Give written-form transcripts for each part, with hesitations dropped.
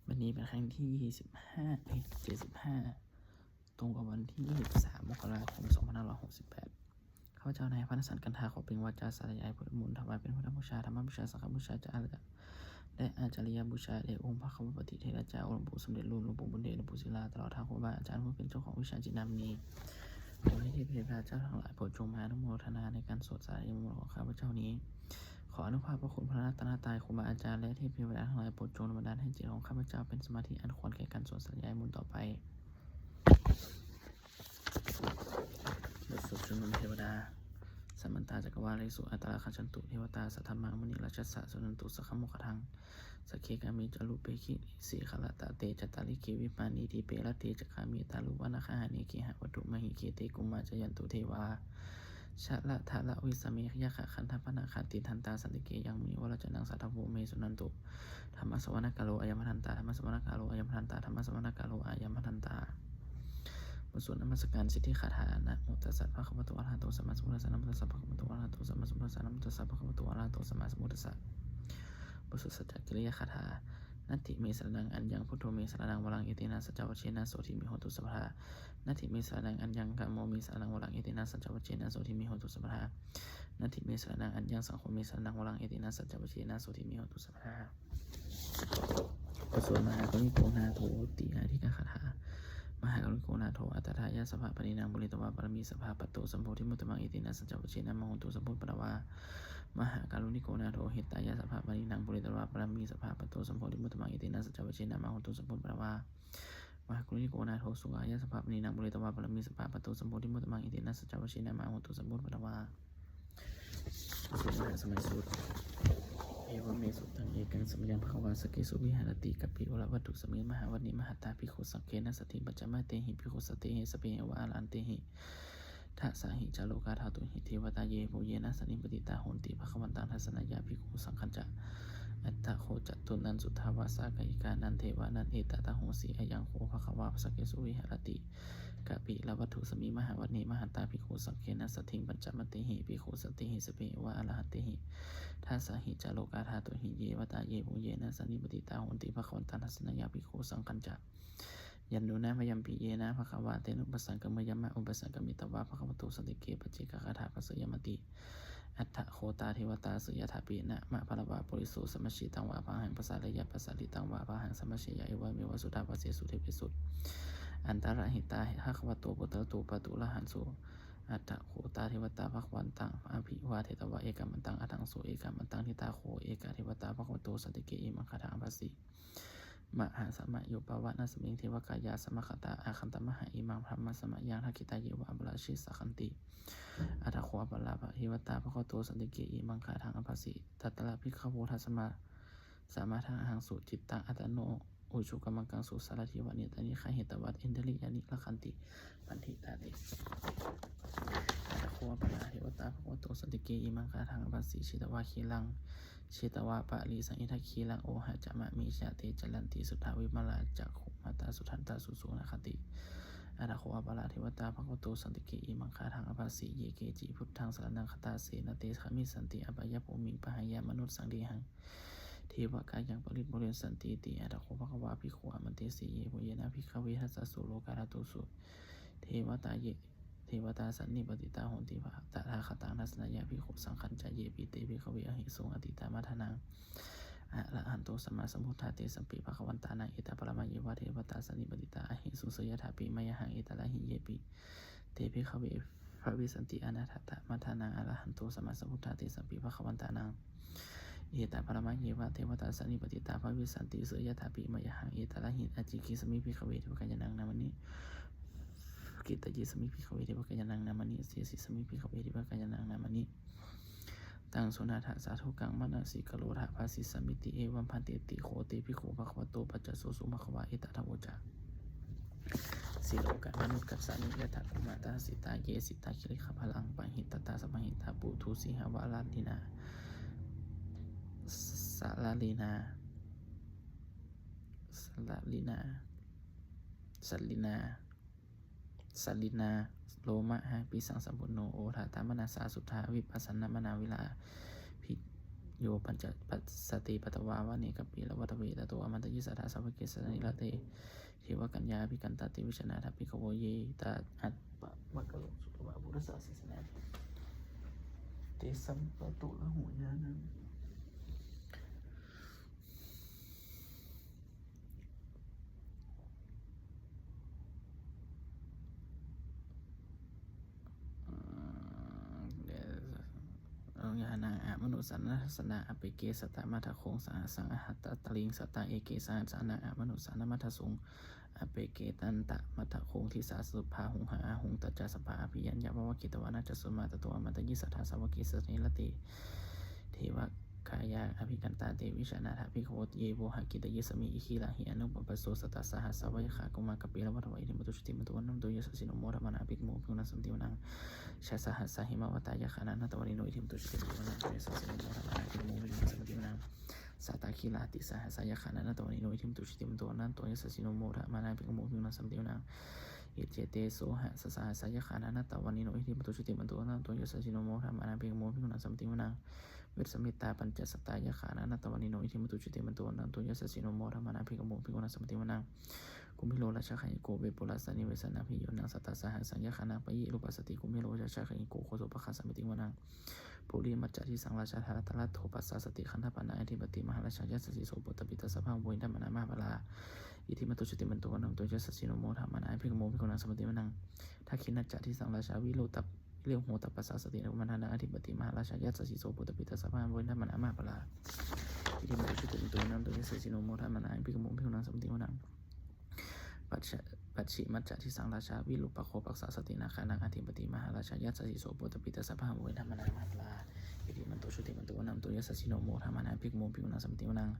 วันนี้เป็นครั้งที่75ตรงกับวันที่23มกราคม2568ข้าพเจ้านายพันธ์สันต์กันทาขอเป็นวาจาสาธยายพุทธมนต์ถวายเป็นพุทธบูชาธรรมบูชาสังฆบูชาจาระและอาจาริยบูชาแด่องค์พระคัมภีร์ปฏิเทระเจ้าหลวงปู่สมเด็จหลวงปู่บุญเดชหลวงปู่ศิลาตลอดทางครูบาอาจารย์ผู้เป็นเจ้าของวิชาจิตนามนี้ขอให้เทพเจ้าทั้งหลายโปรดจงมาอนุโมทนาในการสวดสาธยายมนต์ของข้าพเจ้านี้ขออนุภาพพระคุณพระรัตนตรัยครูบาอาจารย์และเทพเทวดาทั้งหลายโปรดจงบันดาลให้จิตของข้าพเจ้าเป็นสมาธิอันควรแก่การสวดสาธยายมนต์ต่อไปบทสวดชุมนุมเทวดาสัมมันตาจักรวาเลสุอัตตาคัจฉันตุเทวตาสัทธมังมุนิราชสะสุนันตุสัคขโมคทังสเคกามิจารุเปคิสีขลตาเตจตาลิเกวิปานีทีเปรเตจักขามิตาลุวนาคาหานิเกหะวัตถุมหิเกเตกุมาจยันตุเทวาชะละทะละวิสเมขยะขะขันธปนาคาติทันตาสันติเกยังมิวรจนังสัทธโภเมสุนันตุธรรมสวรรคาโลอายมทันตาธรรมสวรรคาโลอายมทันตาธรรมสวรรคาโลอายมทันตาบทสวดนมัสการสิทธิคาถานะโมตัสสะภะคะวะโตอะระหะโตสัมมาสัมพุทธัสสะนะโมตัสสะภะคะวะโตอะระหะโตสัมมาสัมพุทธัสสะนะโมตัสสะภะคะวะโตอะระหะโตสัมมาสัมพุทธัสสะบทสวดสัจจกิริยคาถานัตถิเมสรนังอัญญังพุทโธเมสรนังวรังอิตินาสัจจวัชเชนะโสทิมิโหตุสัพพะนัตถิเมสรนังอัญญังกัมโมเมสรนังวรังอิตินาสัจจวัชเชนะโสทิมิโหตุสัพพะนัตถิเมสรนังอัญญังสังโฆเมสรนังวรังอิตินาสัจจวัชเชนะโสทิมิโหตุสัพพะบทสวดมหากรุณิโกนาโถติอาทิกคาถามหากรุณิโกนาโถอัตถายะสภะปรินางบุริตวาปรมีสภาปโตสัมโพธิมุตตมังอิตินาสัจจวัชเชนะมโหตุสัมพุทธปรวามหาการุณิโกนาโถหิตายะสภะปรินางบุริตวาปรมีสภาปโตสัมโพธิมุตตมังอิตินาสัจจวัชเชนะมโหตุสัมพุทธปรวามหากรุณิโกนาโถสุขายะสภะปรินางบุริตวาปรมีสภาปโตสัมโพธิมุตตมังอิตินาสัจจวัชเชนะมโหตุสัมพุทธปรวาสุมหาสมัยสุดเอวเมสุตังเอกังสมยังภควาสเกสุวิหารติกัปปิวรวัตถุสมิมหาวันิมหาตาภิกขุสังเกนะสติปัจจมาเตหิภิกขุสติหิสเปวะอารันเตหิทัสสะหิจาโลกาธาตุหิเทวตาเยโภเยนะสนิปติตาโหนติภควันตังทัสสนายาภิกขุสังคัญจะอัตถะโคจัตตุนันสุทธาวาสากายิกานันเทวานันเอตตะโหสีอยังโคภควาสเกสุวิหารติกัปปิลวัตถุสมิมหาวันิมหาตาภิกขุสังเกนะสติปัจจมาเตหิภิกขุสติหิสเปวะอารันเตหิทัสสะหิจาโลกาธาตุหิเยวตาเยโภเยนะสนิปติตาโหนติภควันตังทัสสนายาภิกขุสังคัญจะยันโนนะพยัมปิเยนะภควาเตนุปสังกมยมะอุปสังกมิตวะภควโตสติเกปจิกคาถาปสยมติอัตถะโคตาเทวตาสุยถาปีนะมะพลวะปุริโสสมชิตังวะพาหังภาษาเลยะภาษาลิตังวะพาหังสมชยะเอวะเมวะสุทาภเสสุเทปิสุอันตระหิตาภควโตปุตตะตุปตุละหันโสอัตถะโคตาเทวตาภควันตังอภิวาเทตวะเอกมันตังอัตังโสเอกมันตังทิตาโคเอกเทวตาภควโตสติเกอิมังคาถาภัสสิมหาสมะโยปวะนัสมิงเทวกายาสมคตาอาคันตมหาอิมังพรหมสมะยังทักขิตาเยวะบลาชิสักขันติอัตถะโคปลาภะเทวตาภควโตสติเกอิมังคาทังอภัสสิตัตตระภิกขโวทัสมาสามาทังอหังสุจิตตังอัตโนอุชุกมังกังสุสารทิวะเนตานิขะเหตวัตอินทริยานิละคันติปันทิตาติอัตถะโคปลาเทวตาภควโตสติเกอิมังคาทังอภัสสิชิตวะคีลังชิตวะปะลีสังอิทัคคีลังโอหะจะมะมิชาเตจลันติสุทธาวิมลาจักขุมาตาสุทันตาสุสุนะคติอัตถะโคปลาเทวตาภควโตสันติเกอิมังคาทังอภัสสิเยเกจิพุทธังสรณังคตาเสนะเตขมิสันติอภัยภูมิปหายามนุสสังเดหังเทวกายังปริปุเรนสันติติอัตถะโคภควาภิกขุอมันเตสีเยโภเยนะภิกขเวทัสสะสุโลกาลตุสุเทวตาเยเทวตาสันนิปติตาโหติภะตถาคตังทัสสนายาภิกขุสังคัญจะเยปิเตภิกขเวอหิสุงอติตามัทนังอะระหันโตสัมมาสัมพุทธาเตสัมปิภควันตานังเอตปรมะเยวะเทวตาสันนิปติตาอหิสุสยถาปิมยหังเอตระหิเยปิเตภิกขเวพระวิสันติอนาถตะมัทนังอะระหันโตสัมมาสัมพุทธาเตสัมปิภควันตานังเอตปรมะเยวะเทวตาสันนิปติตาพระวิสันติสยถาปิมยหังเอตระหิอจิกิสมิภิกขเวเทวกัญญนังนามนิกิตยิสมิภิกขเวเทวกัญญนังนามนิเสสิสมิภิกขเวเทวกัญญนังนามนิตังสุนาถาสาธุกังมนาสิกโลทะภาสิสมิติเอวัมพันเตติโคเตภิกขุภควโตปัจจโสสุมขวาเอตถะโวจาสิโลกะมนุกัสสานิยถะกุมาตาสิตาเยสิตาคิริขพลังปะหิตตาสมหิตาปุถุสิหวาลาลินาสาลาลีนาสลาลีนาสัลลินาสัลลินาโลมะหะปิสังสัมปุโนโอทาตามนาสาสุทธาวิปัสสนามนาวิลาภิ โยปัญจปัสสติปัตตวาวาเนกัปปีละวัตเวตโตอมันตยิสัทธาสัพพเกสนิลาเตเทวกัญญาภิกันตติวิชนาทัพพิกโวเยตาอัตปะวะกะโลสุตวะบุรสาสิสนาเตสัมปะตุละหุญานังญาณังอะมนุสันนะสนาอเปเกสตามัทโคงสาสังอหัตตลิงสตาเอเกสาสานาอะมนุสันนะมัทสุงอเปเกตันตะมัทโคงทิสาสุภาหุงหาหุงตัจจสภาอภิยัญญาวะกิตวานาจัสสุมาตตัวมันตยิสัทธาสวกิสนิลติเทวะกายาอภิกันตาเตวิชนาถาภิกขวตเยโวหกิตยิสมิอิคิลาหิอนุปปัสโสสตัสสหัสสวายขากุมากปิลวัตวัยทิมุตุชุติมุตุวันนัมตุยสสิโนโมรมนาภิกโมภิวนัสสัมติวนังชาสหัสสหิมาวตายาขานันตวนิโนอิทิมุตุชุติมุตุวันนัมตุยสสิโนโมรมนาภิกโมภิวนัสสัมติวนังสัตตาคิลาติสหัสยาขานันตวนิโนอิทิมุตุชุติมุตุวันนัมตุยสสิโนโมรมนาภิกโมภิวนัสสัมติวนังอิเจเตโสหะสสหัสยาขานันตวนิโนอิทิมุตุชุติมุตุวันนัมตุยสสิโนโมรมนาภิกโมภิวนัสสัมติวนังเวสมิตาปัญจสตายาขานาตวานิโนอิทิมุตุจุติมันตัวนันตุยสสิโนโมธรรมนาภิกโมภิกขุณสมติวนังกุมิโลราชาขัยโกเวปุรัสนิเวสนาภิโยนังสัตตสหัสัญญาขานาปยิรูปัสติกุมิโลราชาขัยโกโคโสปะคาสมิติวนังปุริมัจจทิสังราชาธาตละโทปัสสะสติขันธปนาอิทิปติมหาราชายัสสิโสปุตตปิตสภาโวยธรรมนามหาภลาอิทิมัตุจุติมันตัวนันตุยสสิโนโมธรรมนาภิกโมภิกขุณสมติวนังทักขินัจจทิสังราชาวิโรตัเรียกโหตปัสสะสติอุมันธนาอธิปติมหาราชายัสสิโสปุตตปิตสภาโวยธรรมนามหาภลาอิทิมัตุจุติมันตัวนันตุยสสิโนโมธรรมนาภิกโมภิกขุณสมติวนังปัจฉิมัจจทิสังราชาวิรุปโคปัสสะสตินาคานังอธิปติมหาราชายัสสิโสปุตตปิตสภาโวยธรรมนามหาภลาอิทิมันตุชุติมันตัวนันตุยสสิโนโมธรรมนาภิกโมภิกขุณสมติวนัง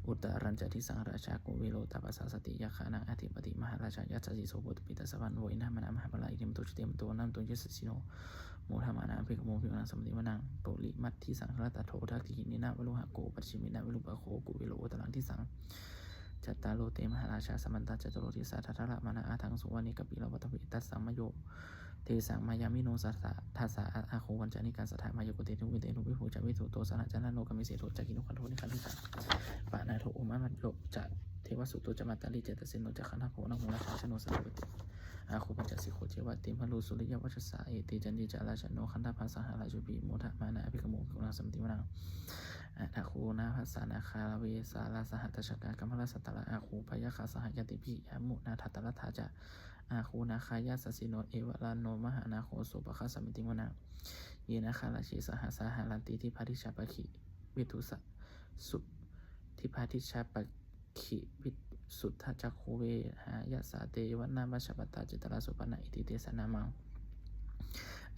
อุตตรัญจทิสังราชาโกวิโรตปัสสะสติยาคานังอธิปติมหาราชายัสสิโสปุตตปิตสภาโวยธรรมนามหาภลาอิทิมันตุชุติมันตัวนันตุยสสิโนโมธรรมนาภิกโมภิกขุณสมติวนังปุริมัตทิสังฆตโถทักขินินาวโลหะโกปัจฉิมินาวิรุปโคกุวิโรตรังทิสังจัตตาโลเตมหาราชาสมันตจตุโรทิสัทธะละมานะอาทังสุวรรณิกปิลวัตวิตัสสังมโยเทสังมายามิโนสัทธะทัสสะอาโควันจานิการสัทธะมายโกเตนุวิเตนุวิภูจาวิสุโตสนะจันโนกมิเสโตจักินุขันโทนิคันธิสังปะนาโทอุมามัจโยจะเทวสุโตจมัตตาลิเจตสินโนจักขันธโพนะโหราชาชโนสันติอาโคปัญจสิโคเจวะติมหลุสุริยวัชสะเอติจันติจาราชโนขันธภาสหราจุปีโมทะมานะอภิกโมภิกขุณสมติวนังอาคูนาภัสสานาคาเวสาลาสหัตชกากัมพลสัตตละอาคูพยาคาสหยติพิยามุนาทัตตละทาจะอาคูนาคายาสสิโนเอวลาโนมหานาโคสุปะคาสมิติวนังเยนะคาราชิสหสาหารันติทิพาทิชาปขิวิทุสสุทิพาทิชาปขิวิสุทธจักโคเวหายาสาเตวนามัชปตาจิตราสุปนะอิติเตสนามัง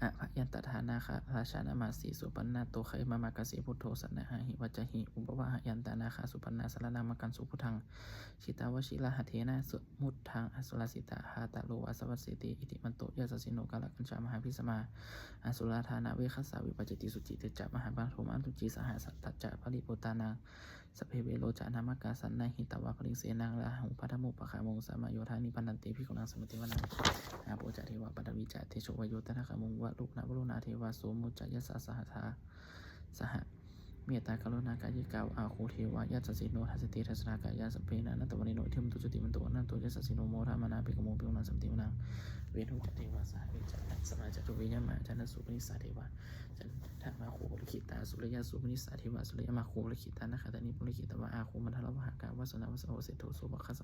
อภยันตถานาคาราชานามาสีสุปันนาโตไขมามากสีพุทโธสันนะหิวัจหิอุปวะหยันตานาคาสุปันนาสารนามากันสุพุทังชิตาวชิลาหเทนะสุมุตทังอสุรสิตาหาตะโลวัสวัสสิติอิติมันโตยะสสิโนกาลกัญชามหาพิสมาอสุราธานาเวคัสสาวิปัจจิติสุจิตจัมหาบังโทมันตุจีสหสัตตจะปริปุตานาสเพเวโลจานามกาสันนาหิตวะปริเสนังลาหุพัทมุปะขามงสามโยธานิปันนันติภิกขุนังสมติวนังอาโปจเทวะปัตวิจเทโชวโยตนะขมุงวะลุกนาบรุณาเทวะโสมุจจยสสหทาสหเมตตากรุณากายกาวอาโคเทวะยัสสิโนทัสติทัสนากายาสเปนะนัตวนิโนทิมตุจุติมันโตนันโตยัสสิโนโมธรรมนาภิกโมภิกขุนังสมติวนังเวนุจเทวะสหวิจสมาจตุวิยมะจันสุปนิสาเทวะจันทมาโคบริขิตาสุริยสุปนิสาเทวะสุริยมาโคบริขิตานะขัตนิปุริขิตวะอาโคมันทลวหากาวาสนาวสโอเสโตโสภคัสส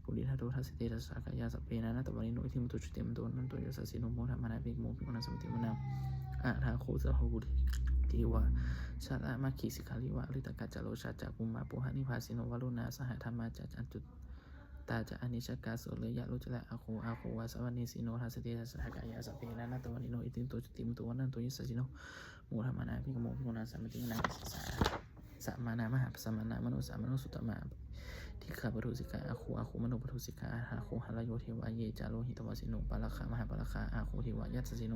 ปุริธาโตทัสติทัสสากายาสเปนะนัตวนิโนทิมตุจุติมันโตนันโตยัสสิโนโมธรรมนาภิกโมภิกขุนังสมติวนังอาทาโคสโหติทิวะชาละมาคีสิกาลิวะลิตกัจจโลชาจักุมาปุหานิภาสิโนวรุณาสหธรรมาจัจจุตาจะอนิชกาสุเลยยะลุจละอาโควาสวานิสิโนทัสติทัสสากายาสเปนะนัตวนิโนอิติโตจุติมโตนันโตยัสสิโนโมธรรมนาภิกโมภิกขุนังสมติวนังสัมมานามหาสัมมานามโนสามโนสุตตมะทิฆาปทุสิกาอาโคมโนปทุสิกาอาโคหะระโยเทวะเยจาโลหิตวสิโนปาลคามหาปาลคาอาโคเทวะยัสสิโน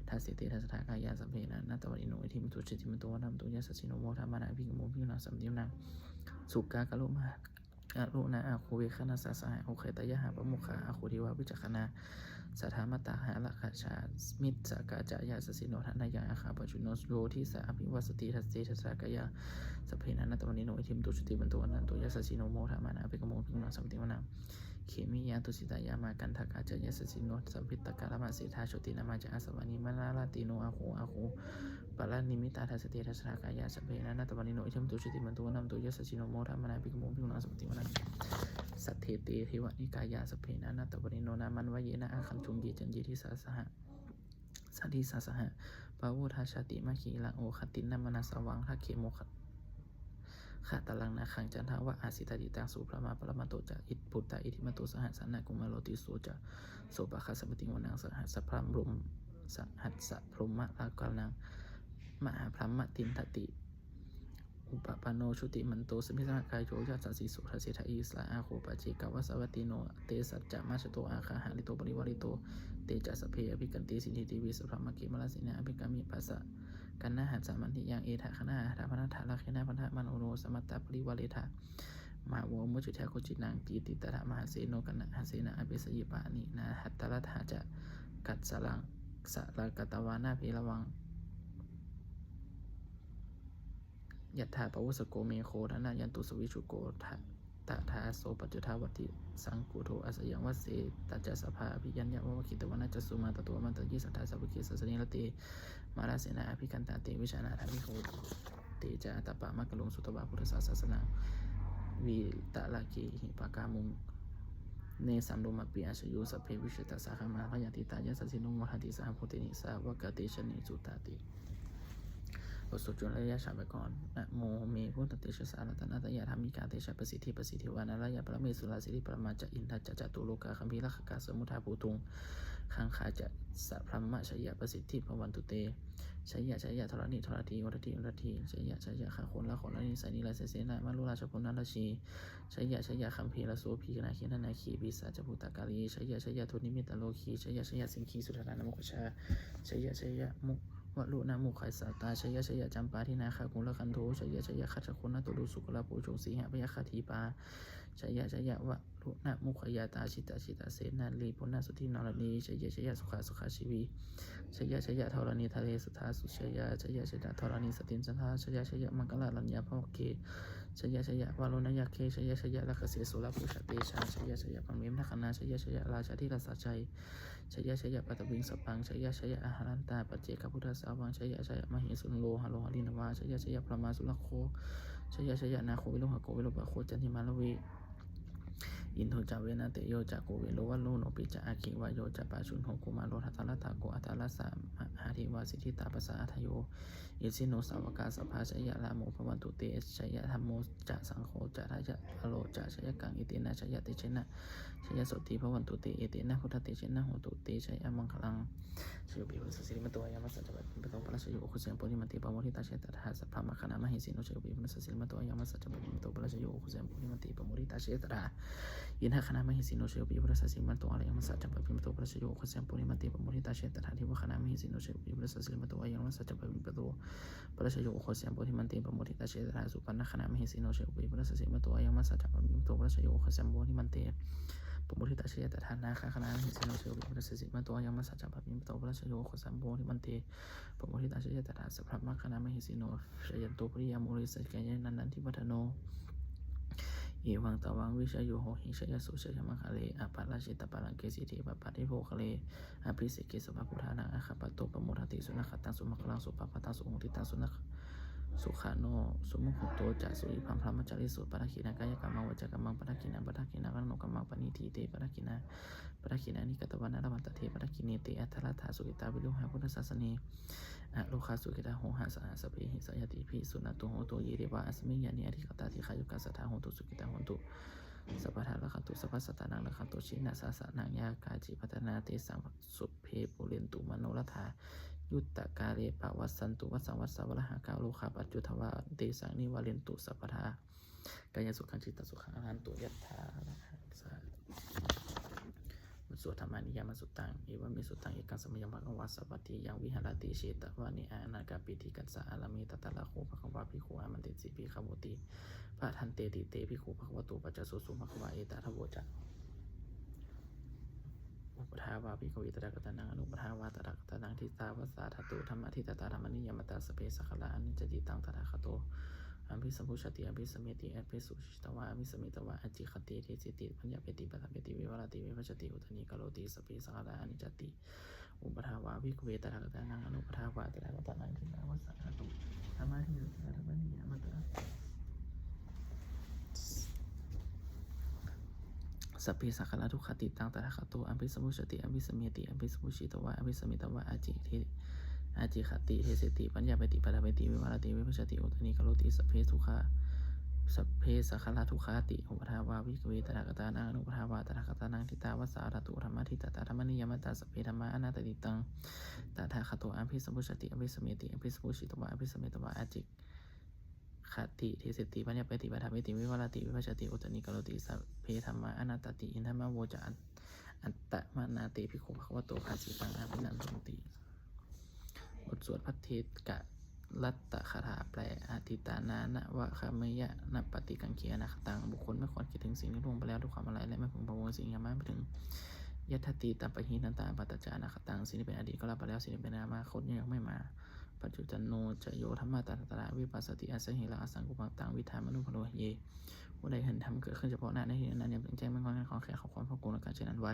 ทัสติทัสสากายาสเปนะนัตวนิโนอิติมโตจุติมโตนันโตยัสสิโนโมธรรมนาภิกโมภิกขุนังสมติวนังสุกากะโลมหาอาโลนาอาโคเวคณาสาสหะโอเคตยะหาปมุขาอาโคเทวะวิจักขณา สัทธามตาหาลักขชามิตรสกาจายาสสิโนทานายาอาคาปจุโนโยทิสาอภิวัสติทัสเตทัสสากายาสเพนันตมณิโนอิทิมตุชุติบันโตอนันโตยาสสิโนโมทามานาเปกโมพิงนังสัมติวนังเขมิยาตุสิตายามากันทากาจายาสสิโนสัมพิตตกาลมาสิทาโชตินามาจาสวานิมานาลาติโนอาโคปาลานิมิตาทัสเตทัสสากายาสเพนันตมณิโนอิทิมตุชุติบันโตอนันโตยาสสิโนโมทามานาเปกโมพิงนังสัมติวนังสัทเทเตเทวนิกายาสเพนะนัตตวนิโนนามันวะเยนะอาคันจุงกีจันยีทิสาสหะสัทธิสาสหะปะโวทาชาติมาคีลังโอคตินามนาสวังทักเขโมขะตะลังนาขังจันทาวะอาสิตาดิตังสุพระมาปรมาโตจะอิทปุตตาอิทิมโตสหัสนากุมาโลติโสจะโสปะคัสปติวนังสหัสพระมรุมสหัสสะพรหมะลากานังมหาพรหมตินทติอุปปโนชุติมันโตสมิสกายโยยัสสิสุทัสสิทาอิสลาอาโคปะเจกวัสวัติโนเตสัจจะมาชโตอาคาหาลิโตปริวาริโตเตจัสเพอภิกันติสิทธิติวิสพระมกิมลสินะอภิกามิปัสสะกันนาหัสสามันติยังเอทะคณาธาพนาธาลาเคนาพันธมโนโนสมัตตปริวาริธามาโวมุจุเทโคจินังกีติตระมหาเสโนกันนะหาเสนาอภิสยิปานินาหัตตระธาจะกัดสลังสลังกตวานาเพระวังยัตถาปวุสโกเมโคธนายันตุสวิชุโกตถาโสปัจจุทาวัติสังกุโทอาสยังวัสเสตัจจสภาภิยัญญาวะคิตวนาจสุมาตตัวมันตยิสัทธาสัพพิสัสนิรติมาราเสนาอภิกันตาเตวิชานาธามิโคเตจาตปะมะกะลุงสุตบะพุทธศาสนาวีตะละเกหิปากามุงเนสัมโดมปีอาชยุสัพเพวิเชตสาขามาพยาติตายาสสินุโมหติสาโพตินิสาวกเตชนิสุตติบทสวดจุลระยะฉาบก่อนนะโมเมพุทธเตชะสารตนาตยาธรรมิกาเตชะประสิทธิวานาระยะปรเมสุราสิริปรมาจะอินทัจจตุโลกาคัมภีรขกาสมุทาภูตุงขังขาจะสัพพมะชยะประสิทธิภวันตุเตชยะธรณีธรทีวรทีชยะขาโคนละโคนละนิสัยนิราเสนามารุราชพนันราชีชยะคัมภีรโสภีนาคีนาคีบิสาจภูตากาลีชยะทุนิมิตโลคีชยะสิงคีสุธานามกชาชยะมุวลุนามุขัยสาตาชยะจำปาทินาคากุลคันโทชยะขัจคุณตุลุสุกลาปูชงสีหะพยาคาทีปาชยะวะลุนามุขยาตาชิตาเสนาลีปุณณสุทินรณีชยะสุขาชีวีชยะธรณีทะเลสุธาสุชยะธรณีสตินสันทาชยะมังกลาลัญญาภวเกชยะวารุณยาเคชยะลักเสสุรปุชเตชาชยะปังเมมทัคนาชยะราชาธิราชชัยชยะปัตวิงสปังชยะอาหารันตาปัจเจกพุทธสาวังชยะมหิสุนโลหะโลหะลินวาชยะพระมาสุลโคชยะนาโควิโลหะโกวิโลปะโคจันทิมาลวีอินโทจาเวนะเตโยจะโกเวโลวัลโลโนปิจะอาคิวายโยจะปาชุนโหกุมาโลทัตตะละตาโกอัตตะละสามหาธิวาสิทธิตาปัสสะอัทโยอิสิโนสาวกาสภาชยะลาโมภวันตุเตชยะธรรมโมจะสังโฆจะทายะพโลจะชยะกังอิตินะชยะเตชนะชยะสติภวันตุเตเอเตนะพุทธเตชนะโหตุเตชยะมังคลังชโยปิพุทธสิริมตัวยามัสสะจัปปิปะโตปะละชโยโอคุเสปุริมันติปะโมทิตาเชตถาสัพพะมะคณามหิสิโนชโยปิพุทธสิริมตัวยามัสสะจัปปิปะโตปะละชโยโอคุเสปุริมันติปะโมทิตาเชตถายินหะคณามหิสิโนชโยปิพุทธสิริมตัวยามัสสะจัปปิปะโตปะละชโยโอคุเสปุริมันติปะโมทิตาเชตถาทิวะคณามหิสิโนชโยปิพุทธสิริมตัวยามัสสะจัปปิปะโตปะละชโยโอคุเสปุริมันติปะโมทิตาเชตถาสุปันนะคณามหิสิโนชโยปิพุทธสิริมตัวยามัสสะจัปปิปะโตปะละชโยโอคุเสปุริมันติปมุทิตาเชยตถานาคาคณาหิสิโนเชวิพุทธสิมาตัวยามัสสะจัปปิมโตพระชโยโคสัมโพธิมันเตปมุทิตาเชยตถาสัพพมะคณามหิสิโนชยันโตปริยามุริสัจกัยนันทิปัฏโนเอวังตวังวิชโยโหหิชยสุชยมังคะเลอปัลลาชิตปะลังเกสิติปปะติโภคะเลอภิสิกิสภพุทธานังอะคปะโตปมุทติสุนัขตังสุมัคลังสุปปะตังสุหุติตังสุนัขสุขาโนสุมุขโตจะสุอิพัมพรหมจาริสุปะคินากายกรรมังวจกรรมังปะคินากังโนกรรมังปณิทีเตปะคินานิกตวันนรวันตเทปะคิเนเตอัตถะธาสุกิตาวิรุหะพุทธศาสเนอะโลคาสุกิตาโหหะสหสเปหิสยติภิสุนัตโตโหโตเยเรวะอัสมิยานิอธิกตาทิขายุกัสสะทาโหตุสุกิตาโหตุสัพพะทาละคันตุสัพพะสัตตานังละคันตุชินาสาสะนังยากาจิพัฒนาเตสังสุเพปุเรนตุมโนรถายุตตะกาเรปะวัสสันตุวัสสังวัสสะวะระหะกาโลคาปัจจุทวะเตสังนิวาเรนตุสัพพะทากายสุขังจิตตสุขังอรหันตุยัตถาสวดธรรมานิยามสุตังเอวะเมสุตังเอกังสมยังภควาสัพพติยังวิหารติเชตวานิอานาคาปิติกัสสะอาลามิตตะละโคภควาภิกขุอามันติสิภิกขโมติพระทันเตติเตภิกขุภควตุปัจจสุสุภควาเอตาทโวจะ อุปทาวาภิกขุตระกตานังอนุปทาวาตระกตานังทิตาวสาธตุธรรมะทิตตาธรรมนิยมตาสเปสัคละอนิจจิตังตถาคโตอภิสัมพุชติอภิสเมติอภิสุชิตวาอภิสมิตวาอจิคติเทสิติปัญญาเปติปัฏฐเปติวิวรติวิภัชติอุตนิกโลติสเปสัคละอนิจจติอุปทาวาภิกขุตระกตานังอนุปทาวาตระกตานังทิตาวสาธตุธรรมะทิตตาธรรมนิยมตาสเปสัคละทุกขติตังตถาคโตอภิสัมพุชติอภิสเมติอภิสุชิตวาอภิสมิตวาอจิคติเทสิติปัญญาเปติปัฏฐเปติวิวรติวิภัชติอุตนิกโลติสเพทุขาสัพเพสัคละทุขาติอุปทาวาวิกเวตระกตานังอนุปทาวาตระกตานังทิตาวสาธตุธรรมะทิตตาธรรมนิยมตาสัพเพธรรมะอนัตติตังตถาคโตอภิสัมพุชติอภิสเมติอภิสุชิตวาอภิสมิตวาอจิคติเทสิติปัญญาเปติปัฏฐเปติวิวรติวิภัชติอุตนิกโลติสัพเพธรรมะอนัตติอินทมะโวจะอัตตะมะนาติภิกขุภควโตภาสิตังอภินันทนติบทสวดพัทเทกะรัตตะคาถาแปลอธิตานานะวะคามยะนะปฏิกังเคียนะตังบุคคลไม่ควรคิดถึงสิ่งที่ล่วงไปแล้วด้วยความอะไรและไม่พึงพะวงสิ่งยังไม่ถึงยัตถติตัปปะหินันตาปัตตจานะตังสิ่งที่เป็นอดีตก็รับไปแล้วสิ่งที่เป็นอนาคตยังไม่มาปัจจุจันโนจะโยธรรมะตถาวิปัสสติอาศัยหิรังอสังกุปังตังวิธามนุพโลเยผู้ใดเห็นธรรมเกิดขึ้นเฉพาะหน้าในที่นั้นยังเป็นแจ้งไม่งอนงานของแขกของความพระกุณการเช่นนั้นไว้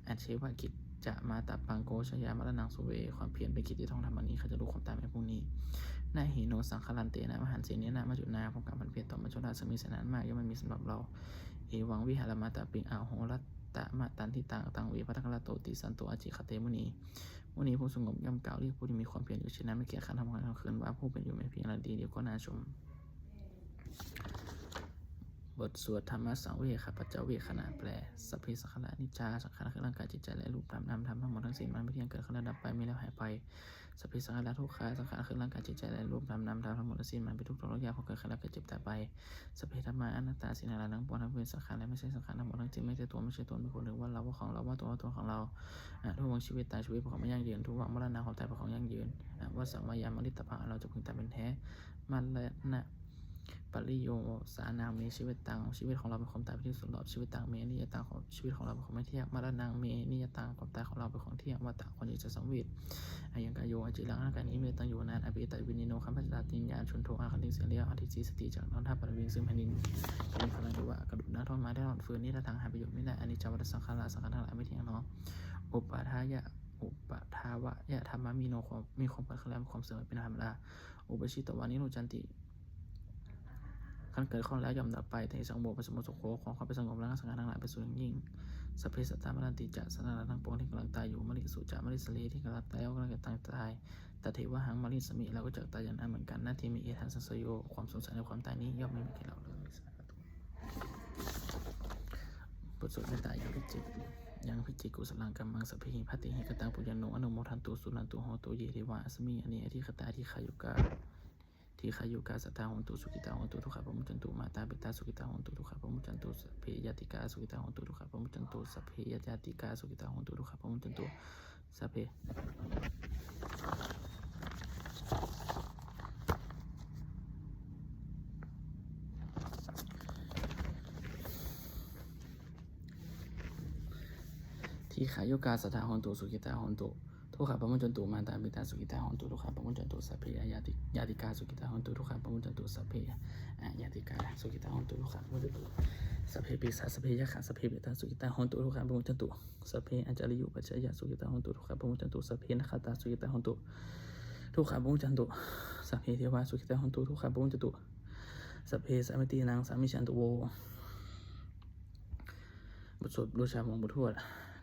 อันเชวกิจจะมาตับปังโกชยามรณังสุเวความเพียรเป็นกิจที่ต้องทำวันนี้เขาจะรู้ความตายในพรุ่งนี้นาหิโนสังคลันเตนะมหันเสนีนะมาจุนาของการพันเพียรต่อมาชราสมีสนานมากยังไม่มีสำหรับเราเอวังวิหารมาตาปิงอาโหรัตตะมาตันที่ตังเวพัทคลาโตติสันโตอจิคเตมุนีผู้สงบย่อมกล่าวเรียกผู้ที่มีความเพียรอยู่เช่นนั้นไม่เกียจขันทำงานกลางคืนว่าผู้เป็นอยู่ไม่เพียงระดีเดียวก็น่าชมบทสวดธรรมะสังเวชปัจจเวคขณะแปลสัพเพสังขารนิจจาสังขารคือร่างกายจิตใจและรูปนามธรรมทั้งหมดทั้งสิ้นมันไม่เที่ยงเกิดขึ้นแล้วดับไปมีแล้วหายไปสัพเพสังขารทุกขาสังขารคือร่างกายจิตใจและรูปนามธรรมทั้งหมดทั้งสิ้นมันเป็นทุกข์ทรมานพอเกิดขึ้นแล้วก็เจ็บตายไปสัพเพธรรมาอนัตตาสิ่งใดทั้งปวงทั้งเป็นสังขารและไม่ใช่สังขารทั้งหมดทั้งสิ้นไม่ใช่ตัวไม่ใช่ตนไม่ควรหรือว่าเราว่าของเราว่าตัวของเราทุกวันชีวิตตายชีวิตของไม่ยั่งยืนทุกวันมรณะของตายของยั่งยืนว่าสังวายามลิตพังเราจะพึงตายเป็นแท้มันและนะปริโยสานังเมชีวิตตังชีวิตของเราเป็นความตายที่สุดรอบชีวิตตังเมนิยตังของชีวิตของเราเป็นของไม่เที่ยงมรณะเมนิยตังความตายของเราเป็นของเที่ยงวัฏฏะคนจะสังเวชอายังกายโยอจิรังร่างกายนี้มีตั้งอยู่นานอภิตวินิโนคัมภจติญญาชุนโทอาคันติเสียเรียอธิจีสติจากน้องท่าปรวิงซึ่งแผ่นดินเป็นพลังดีว่ากระดูกน้าท่อนไม้ได้หลอดฟืนนี่ถ้าทางหาประโยชน์ไม่ได้อันนี้จวัฏสังขารสังขารทั้งหลายไม่เที่ยงเนาะอุปทาวะยะธรรมะมีความเกิดขึ้นแล้วมีความเสื่อมเป็นธรรมดาอุปชิตวานิโนจันติขั้นเกิดข้อแล้วย่อมดับไปแต่สังโมปสมุสุโขของความเป็นสงบและสังขารทั้งหลายไปสู่ยิ่งสัพเพสัตตามรันติจะสนาทั้งปวงที่กำลังตายอยู่มริสุจะมริสเลที่กำลังตายแล้วกำลังจะตายแต่เทวะหังมริสมิเราก็จะตายอย่างนั้นเหมือนกันหน้าที่มีเอทันสัสโยความสงสัยในความตายนี้ย่อมไม่มีแก่เราเลยบทสวดเมตตายังพิจิกุสลังกัมมังสัพเพหิพัติหิกตังปุญญโนอนุโมทันตุสุนันตุโหตุเยเทวะอสมิอันนี้อธิคตาที่ขายุกาที่ขายุกาสัตตาโหตุสุกิตาโหตุทุกขะปมุจจันตุมาตาปิตาสุกิตาโหตุทุกขะปมุจจันตุสัพเพยติกาสุกิตาโหตุทุกขะปมุจจันตุสัพเพยติกาสุกิตาโหตุทุกขะปมุจจันตุสัพเพที่ขายุกาสัทธาโหตุสุกิตาโหตุทุกขะปมุจจันตุมาตาปิตาสุกิตาโหตุทุกขะปมุจจันตุสัพเพยติกาสุกิตาโหตุทุกขะปมุจจันตุสัพเพยติกาสุกิตาโหตุทุกขะปมุจจันตุสัพเพปิสาสัพเพยะขะสัพเพปิตาสุกิตาโหตุทุกขะปมุจจันตุสัพเพอัญจริยุปัจจยะสุกิตาโหตุทุกขะปมุจจันตุสัพเพนะคตาสุกิตาโหตุทุกขะปมุจจันตุสัพเพเทวาสุกิตาโหตุทุกขะปมุจจันตุสัพเพสามิตินังสามิชันตุโวบทสวดบูชามงคลทวด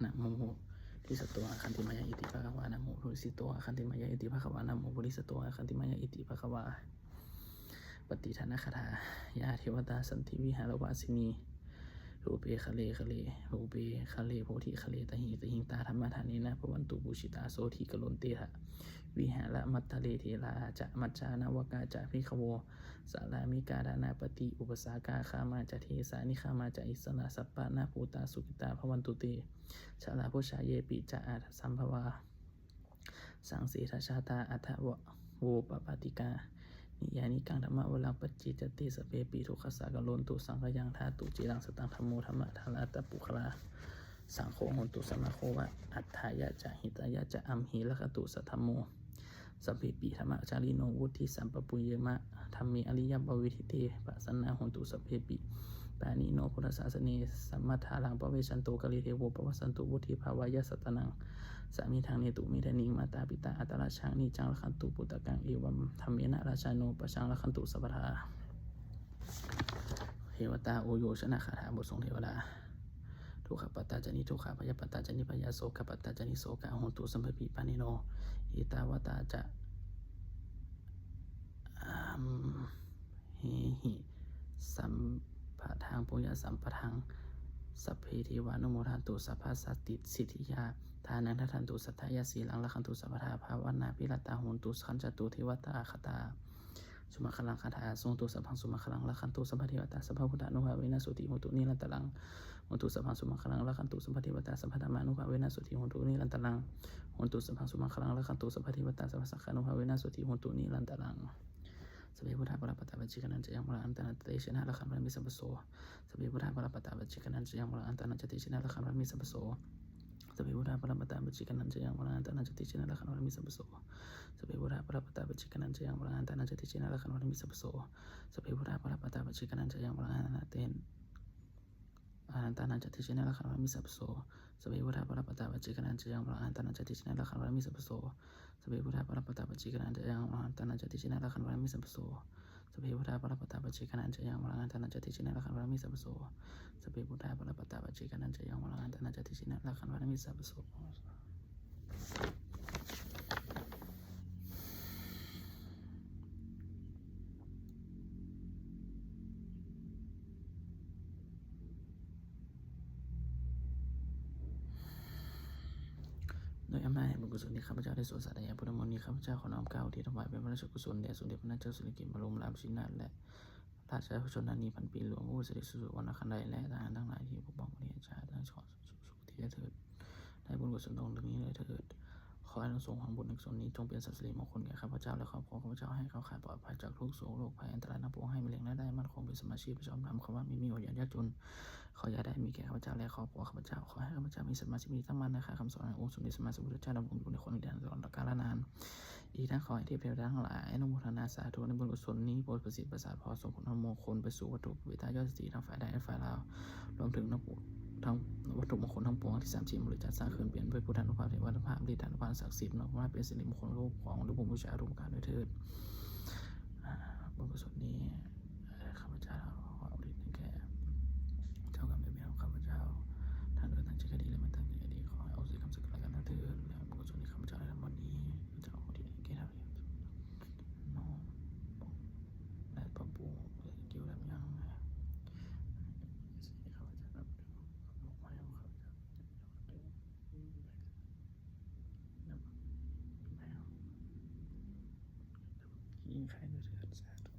นะโมทิสตัวคันติมายาอิติภะคะวานะโมพุริสิตัวคันติมายาอิติภะคะวานะโมพุริสตัวคันติมายาอิติภะคะวาปฏิทานคาถายาเทวตาสันติวิหารวาสินีรูเปคะเลรูเปคะเลโพธิคะเลตหิงตาธรรมธานีนะพวันตุบูชิตาโสธิกลนเตหะวิหารมัตตะเลเทลาจะมัจจานาวกาจะพิขโวสารามิกาดานาปฏิอุปสากาคามาจะเทสานิคามาจะอิสนาสัปปะนาภูตาสุกิตาพวันตุเตชาลาโพชาเยปิจะอาทสัมภวาสังเสทชาตาอัทวะโวปปาติกานิยานิกังธรรมะวลังปัจจิจติสเปปิทุขสากโลนตุสังขยังธาตุจิรังสตังธรรมโมธรรมะธาราตปุคลา สังโฆโหตุสมาโควะอัฏฐายะจะหิตายะจะอัมหิละคตุสัทธัมโมสัพเพปิธรรมจาริโนวุฒิสัมปปุเยมะธรรมิอริยบวิธิเตปัสสนาโหตุสัพเพปิปานิโนพุทธศาสนีสัมมาทาลังปเวชันโตกะลิเทโวปวัสสันตุวุฒิภาวายะสัตนังสามีทางเนตุมิเดนิงมาตาปิตาอัตราชังนิจังละคันตุปุตตะกังเอวัมธรรมเมนะราชาโนปชังละคันตุสัพพทาเทวตาโอโยชนะคาถาบททรงเทวดาทุกขปัตตาจานิทุกขพยาปัตตาจานิพยาโสขปัตตาจานิโสกะโหตุสัมภปิปานิโนอิตาวตาจะหิสัมปะทางปุญญสัมปะทางสัพเพเทวานุโมทันตุสัพพสัตติสิทธิยาทานังทัทันตุสัทธายาสีลังละคันตุสัพพทาภาวนาพิรตาโหนตุขันจตุเทวตาคตาสุมาคลังคาถาทรงตุสัพพังสุมาคลังละคันตุสัพพเทวตาสัพพพุทธานุภาเวนะสุติโหตุนิรันตรังโหตุสัพพังสุมาคลังละคันตุสัพพเทวตาสัพพธรรมานุภาเวนะสุติโหตุนิรันตรังโหตุสัพพังสุมาคลังละคันตุสัพพเทวตาสัพพสังฆานุภาเวนะสุติโหตุนิรันตรังสเปพุทธาปรปัตตาปัจจิกนันจะยังมรอันตนันเตชนะละคันพระมิสัมปโสสเปพุทธาปรปัตตาปัจจิกนันจะยังมรอันตนันจะเตชนะละคันพระมิสัมปโสสเปพุทธาปรปัตตาปัจจิกนันจะยังมรอันตนันจะเตชนะละคันพระมิสัมปโสสเปพุทธาปรปัตตาปัจจิกนันจะยังมรอันตนันจะเตชนะละคันพระมิสัมปโสสเปพุทธาปรปัตตาปัจจิกนันจะยังมรอันตนันเตอันตนันจะเตชนะละคันพระมิสัมปโสสเปพุทธาปรปัตตาปัจจิกนันจะยังมรอันตนันจะเตชนะละคันพระมิสัมปโสสเปพุทธาปรปัตตาปัจจิกนันจะยังมรอันตนันจะเตชนะละคันพระมิสัมปโสสเปพุทธาปรปัตตาปัจจิกนันจะยังมรอันตนันจะเตชนะละคันพระมิสัมปโสสเปพุทธาปรปัตตาปัจจิกนันจะยังมรอันตนันจะเตชนะละคันพระมิสัมปโสโดยอำนาจแห่งบุญกุศลที่ข้าพเจ้าได้สวดสาธยายพุทธมนต์นี้ข้าพเจ้าขอน้อมเกล้าที่ถวายเป็นพระราชกุศลแด่สมเด็จพระนางเจ้าสิริกิติ์บรมราชินีนาถและราชชนนีพันปีหลวงผู้เสด็จสู่วรรณคันไดและทหารทั้งหลายที่ปกป้องประเทศชาติทั้งชอตสุขที่จะเถิดได้บุญกุศลตรงนี้เลยเถิดขอให้ทั้งสองของบุญกุศลนี้จงเป็นสัพสิริมงคลแก่ข้าพเจ้าและครอบครัวข้าพเจ้าให้เขาขาดปลอดภัยจากทุกโศกโรคภัยอันตรายทั้งปวงให้มีแรงและได้มั่นคงเป็นสมาชิกประชาชนคำว่าไม่มีอดอยากยากจนขออย่าได้มีแก่ข้าพเจ้าและครอบครัวข้าพเจ้าขอให้ข้าพเจ้ามีสมาธิตั้งมั่นนะคะคำสอนขององค์สมเด็จสมมาสัมพุทธเจ้าดำรงอยู่ในคนเดียวตลอดกาลนานอีกทั้งขอให้เทพเทวดาทั้งหลายอนุโมทนาสาธุในบุญกุศลนี้โปรดประสิทธิ์ประสาทพอส่งผลมงคลไปสู่วัตถุวิทายอดสีทั้งฝ่ายใดและฝ่ายเรารวมถึงทั้งวัตถุมงคลทั้งปวงที่สามชีบริจาคสร้างขึ้นเปลี่ยนด้วยพุทธานุภาพเทวานุภาพฤทธานุภาพศักดิ์สิทธิ์ว่าเป็นสิริมงคลรูปของหรือบุญบูชารูปการด้วยเถิดบุญกุศลนี้ข้าพเจ้าขออุทิศให้แก่เจ้ากรรมนายเวรของข้าพเจ้าท่านโดยตั้งใจคดีและมันตั้งใจดีขอให้เอาสิคำสักการะกันเถิดและบุญกุศลที่ข้าพเจ้าได้ทำวันนี้จะเอาอุทิศให้แก่ท่านน้องและปะปูเกี่ยวกับยังยิ่งใครก็เถิดสาธุ